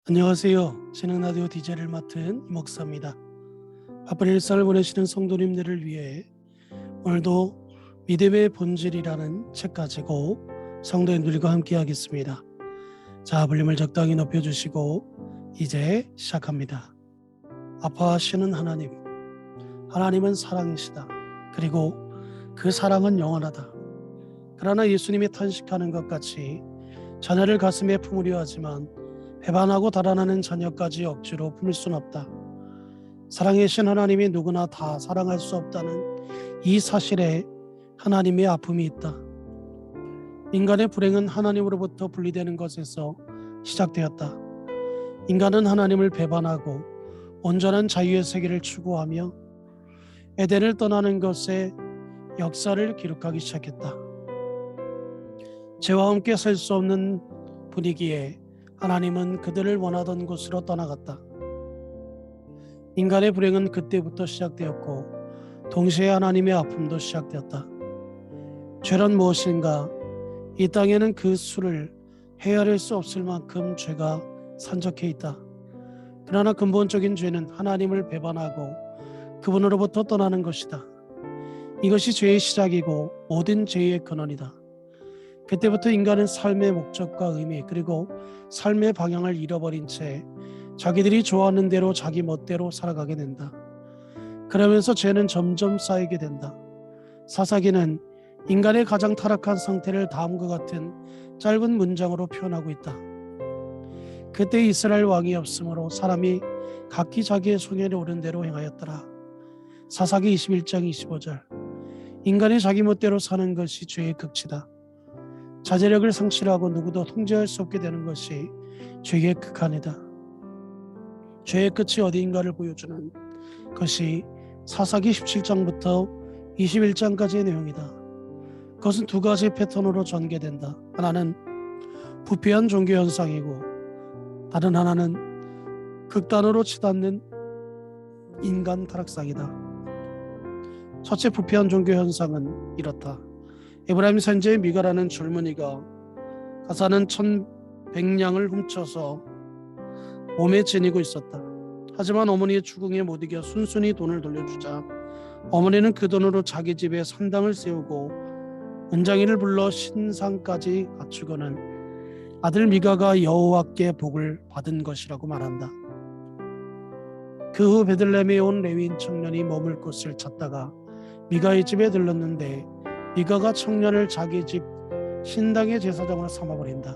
안녕하세요. 진행라디오 DJ를 맡은 이목사입니다. 바쁜 일상을 보내시는 성도님들을 위해 오늘도 믿음의 본질이라는 책 가지고 성도님들과 함께 하겠습니다. 자, 볼륨을 적당히 높여주시고 이제 시작합니다. 아파하시는 하나님, 하나님은 사랑이시다. 그리고 그 사랑은 영원하다. 그러나 예수님이 탄식하는 것 같이 자녀를 가슴에 품으려 하지만 배반하고 달아나는 자녀까지 억지로 품을 순 없다. 사랑의 신 하나님이 누구나 다 사랑할 수 없다는 이 사실에 하나님의 아픔이 있다. 인간의 불행은 하나님으로부터 분리되는 것에서 시작되었다. 인간은 하나님을 배반하고 온전한 자유의 세계를 추구하며 에덴을 떠나는 것에 역사를 기록하기 시작했다. 죄와 함께 살 수 없는 분위기에 하나님은 그들을 원하던 곳으로 떠나갔다. 인간의 불행은 그때부터 시작되었고 동시에 하나님의 아픔도 시작되었다. 죄란 무엇인가? 이 땅에는 그 수를 헤아릴 수 없을 만큼 죄가 산적해 있다. 그러나 근본적인 죄는 하나님을 배반하고 그분으로부터 떠나는 것이다. 이것이 죄의 시작이고 모든 죄의 근원이다. 그때부터 인간은 삶의 목적과 의미 그리고 삶의 방향을 잃어버린 채 자기들이 좋아하는 대로 자기 멋대로 살아가게 된다. 그러면서 죄는 점점 쌓이게 된다. 사사기는 인간의 가장 타락한 상태를 다음과 같은 짧은 문장으로 표현하고 있다. 그때 이스라엘 왕이 없으므로 사람이 각기 자기의 소견에 오른 대로 행하였더라. 사사기 21장 25절. 인간이 자기 멋대로 사는 것이 죄의 극치다. 자제력을 상실하고 누구도 통제할 수 없게 되는 것이 죄의 극한이다. 죄의 끝이 어디인가를 보여주는 것이 사사기 17장부터 21장까지의 내용이다. 그것은 두 가지 패턴으로 전개된다. 하나는 부패한 종교 현상이고 다른 하나는 극단으로 치닫는 인간 타락상이다. 첫째 부패한 종교 현상은 이렇다. 에브라임 선지자의 미가라는 젊은이가 가사는 1,100냥을 훔쳐서 몸에 지니고 있었다. 하지만 어머니의 추궁에 못 이겨 순순히 돈을 돌려주자 어머니는 그 돈으로 자기 집에 산당을 세우고 은장이를 불러 신상까지 갖추고는 아들 미가가 여호와께 복을 받은 것이라고 말한다. 그 후 베들레헴에 온 레위인 청년이 머물 곳을 찾다가 미가의 집에 들렀는데 미가가 청년을 자기 집 신당의 제사장으로 삼아버린다.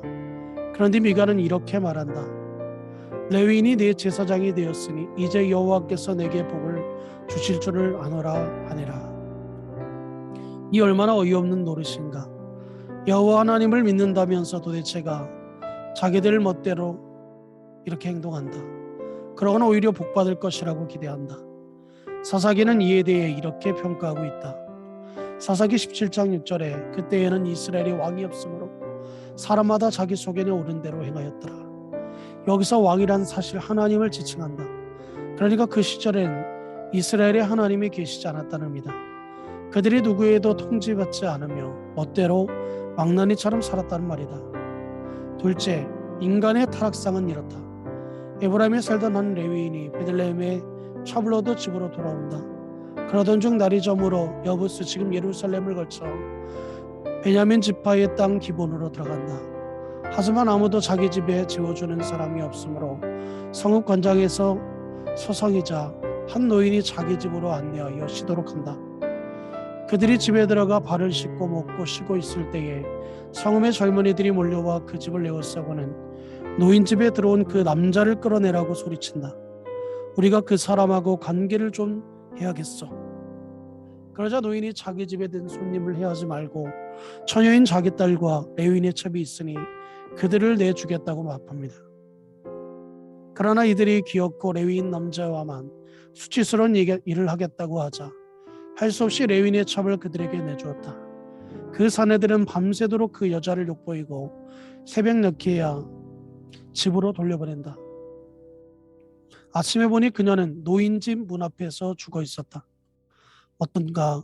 그런데 미가는 이렇게 말한다. 레위인이 내 제사장이 되었으니 이제 여호와께서 내게 복을 주실 줄을 아노라 하니라. 이 얼마나 어이없는 노릇인가. 여호와 하나님을 믿는다면서 도대체가 자기들 멋대로 이렇게 행동한다. 그러거나 오히려 복받을 것이라고 기대한다. 사사기는 이에 대해 이렇게 평가하고 있다. 사사기 17장 6절에 그때에는 이스라엘이 왕이 없으므로 사람마다 자기 소견에 오른 대로 행하였더라. 여기서 왕이란 사실 하나님을 지칭한다. 그러니까 그 시절엔 이스라엘에 하나님이 계시지 않았다는 의미다. 그들이 누구에도 통제받지 않으며 멋대로 망나니처럼 살았다는 말이다. 둘째, 인간의 타락상은 이렇다. 에브라임에 살던 한 레위인이 베들레헴의 차블로드 집으로 돌아온다. 그러던 중 날이 저물어 여부스 지금 예루살렘을 거쳐 베냐민 지파의 땅 기본으로 들어간다. 하지만 아무도 자기 집에 재워주는 사람이 없으므로 성읍 관장에서 소성이자 한 노인이 자기 집으로 안내하여 쉬도록 한다. 그들이 집에 들어가 발을 씻고 먹고 쉬고 있을 때에 성읍의 젊은이들이 몰려와 그 집을 에워싸고는 노인 집에 들어온 그 남자를 끌어내라고 소리친다. 우리가 그 사람하고 관계를 좀 해야겠어. 그러자 노인이 자기 집에 든 손님을 해하지 말고 처녀인 자기 딸과 레위인의 첩이 있으니 그들을 내주겠다고 말합니다. 그러나 이들이 귀엽고 레위인 남자와만 수치스러운 일을 하겠다고 하자 할 수 없이 레위인의 첩을 그들에게 내주었다. 그 사내들은 밤새도록 그 여자를 욕보이고 새벽 늦게야 집으로 돌려보낸다. 아침에 보니 그녀는 노인집 문 앞에서 죽어 있었다. 어떤가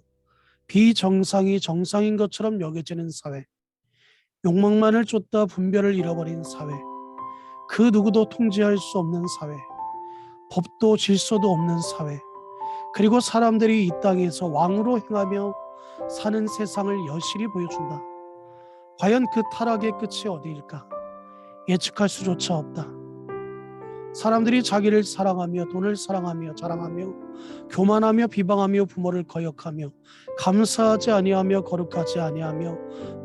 비정상이 정상인 것처럼 여겨지는 사회, 욕망만을 쫓다 분별을 잃어버린 사회, 그 누구도 통제할 수 없는 사회, 법도 질서도 없는 사회, 그리고 사람들이 이 땅에서 왕으로 행하며 사는 세상을 여실히 보여준다. 과연 그 타락의 끝이 어디일까? 예측할 수조차 없다. 사람들이 자기를 사랑하며 돈을 사랑하며 자랑하며 교만하며 비방하며 부모를 거역하며 감사하지 아니하며 거룩하지 아니하며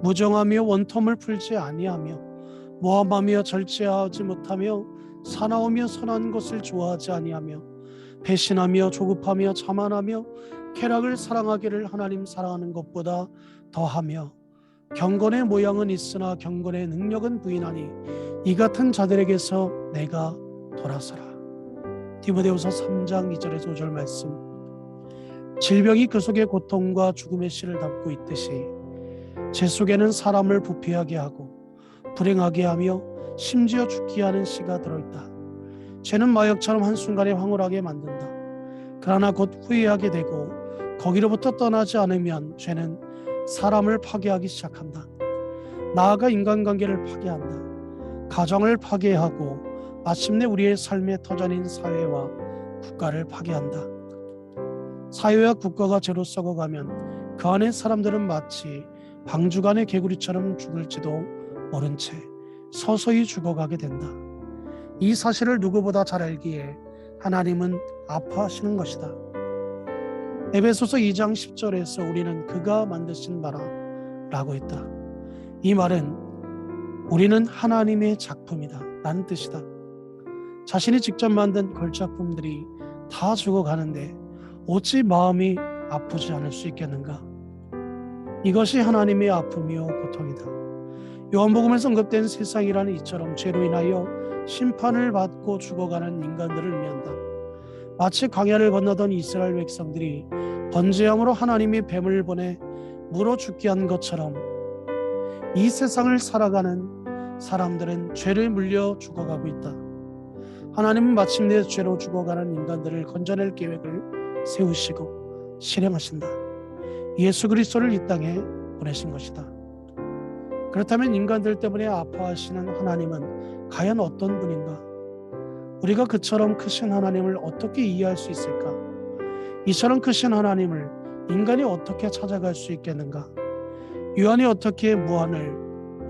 무정하며 원통을 풀지 아니하며 모함하며 절제하지 못하며 사나우며 선한 것을 좋아하지 아니하며 배신하며 조급하며 자만하며 쾌락을 사랑하기를 하나님 사랑하는 것보다 더하며 경건의 모양은 있으나 경건의 능력은 부인하니 이 같은 자들에게서 내가 돌아서라. 디모데후서 3장 2절에서 5절 말씀. 질병이 그 속에 고통과 죽음의 씨를 담고 있듯이 제 속에는 사람을 부패하게 하고 불행하게 하며 심지어 죽게 하는 씨가 들어있다. 죄는 마역처럼 한순간에 황홀하게 만든다. 그러나 곧 후회하게 되고 거기로부터 떠나지 않으면 죄는 사람을 파괴하기 시작한다. 나아가 인간관계를 파괴한다. 가정을 파괴하고 마침내 우리의 삶의 터전인 사회와 국가를 파괴한다. 사회와 국가가 죄로 썩어가면 그 안의 사람들은 마치 방주간의 개구리처럼 죽을지도 모른 채 서서히 죽어가게 된다. 이 사실을 누구보다 잘 알기에 하나님은 아파하시는 것이다. 에베소서 2장 10절에서 우리는 그가 만드신 바라 라고 했다. 이 말은 우리는 하나님의 작품이다 라는 뜻이다. 자신이 직접 만든 걸작품들이 다 죽어가는데 어찌 마음이 아프지 않을 수 있겠는가? 이것이 하나님의 아픔이요 고통이다. 요한복음에서 언급된 세상이라는 이처럼 죄로 인하여 심판을 받고 죽어가는 인간들을 의미한다. 마치 광야를 건너던 이스라엘 백성들이 번제함으로 하나님이 뱀을 보내 물어 죽게 한 것처럼 이 세상을 살아가는 사람들은 죄를 물려 죽어가고 있다. 하나님은 마침내 죄로 죽어가는 인간들을 건져낼 계획을 세우시고 실행하신다. 예수 그리스도를 이 땅에 보내신 것이다. 그렇다면 인간들 때문에 아파하시는 하나님은 과연 어떤 분인가? 우리가 그처럼 크신 하나님을 어떻게 이해할 수 있을까? 이처럼 크신 하나님을 인간이 어떻게 찾아갈 수 있겠는가? 유한이 어떻게 무한을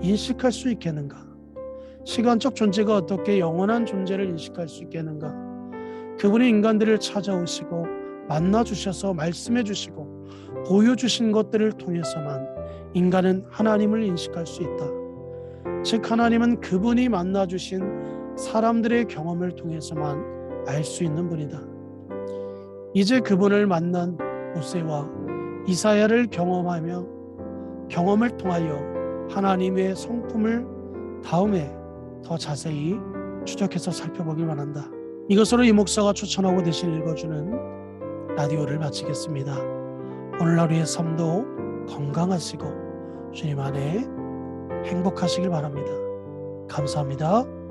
인식할 수 있겠는가? 시간적 존재가 어떻게 영원한 존재를 인식할 수 있겠는가? 그분이 인간들을 찾아오시고 만나주셔서 말씀해주시고 보여주신 것들을 통해서만 인간은 하나님을 인식할 수 있다. 즉 하나님은 그분이 만나주신 사람들의 경험을 통해서만 알 수 있는 분이다. 이제 그분을 만난 모세와 이사야를 경험을 통하여 하나님의 성품을 다음에 더 자세히 추적해서 살펴보길 바란다. 이것으로 이 목사가 추천하고 대신 읽어주는 라디오를 마치겠습니다. 오늘 하루의 삶도 건강하시고 주님 안에 행복하시길 바랍니다. 감사합니다.